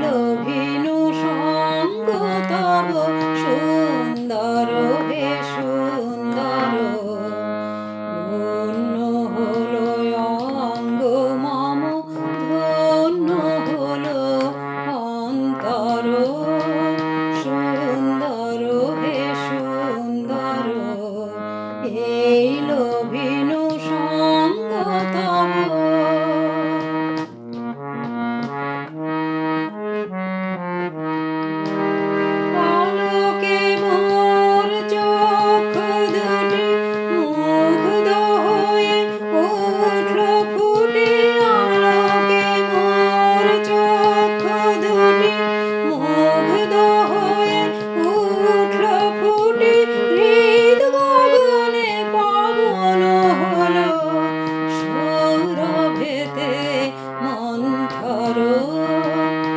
লোভিনু সঙ্গ তব সুন্দর হে সুন্দর ধন্য হলো অঙ্গ মম ধন্য হলো অন্তর সুন্দর হে সুন্দর এই লোভিনু সঙ্গ তব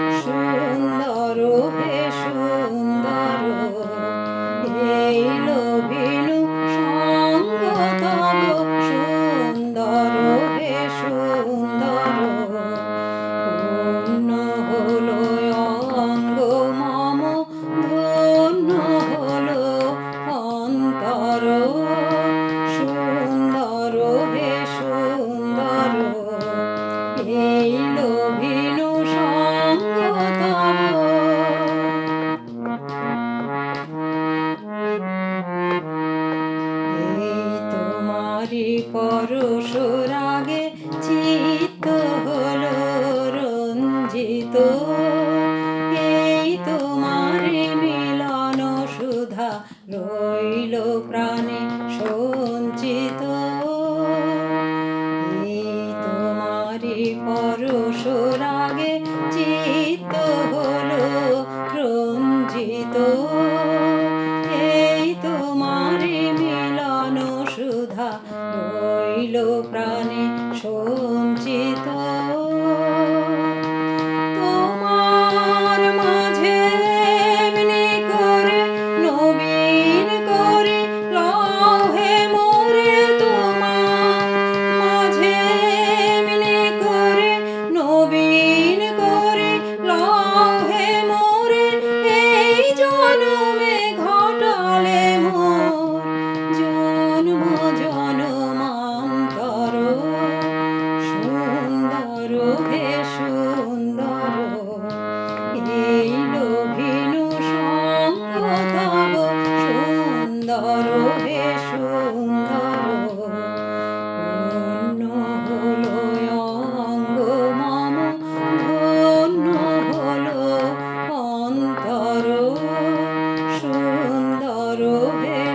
সুন্দর হে সুন্দর এই লোভিনু সঙ্গ তব সুন্দর হে সুন্দর পূর্ণ হলো অঙ্গ মম ধন্য হলো অন্তর সুন্দর হে সুন্দর এই লোভিনু সঙ্গ তব এই তোমারি পরশ রাগে চিত্ত হলো রঞ্জিত এই তোমারি মিলন সুধা রইল প্রাণে সঞ্চিত এই তোমারি পরশ রাগে চিত্ত হলো রঞ্জিত এই তোমারি মিলন সুধা রইল প্রাণে সঞ্চিত তোমার মাঝে এমনি করে নবীন করে লও হে মোরে তোমার মাঝে এমনি করে নবীন করে লও হে মোরে এই জনমে ঘটালে মোর জন্ম জনমান্তর সুন্দর হে সুন্দর এই লোভিনু সঙ্গ তব সুন্দর হে সুন্দর পূর্ণ হলো অঙ্গ মম ধন্য হলো অন্তর সুন্দর হে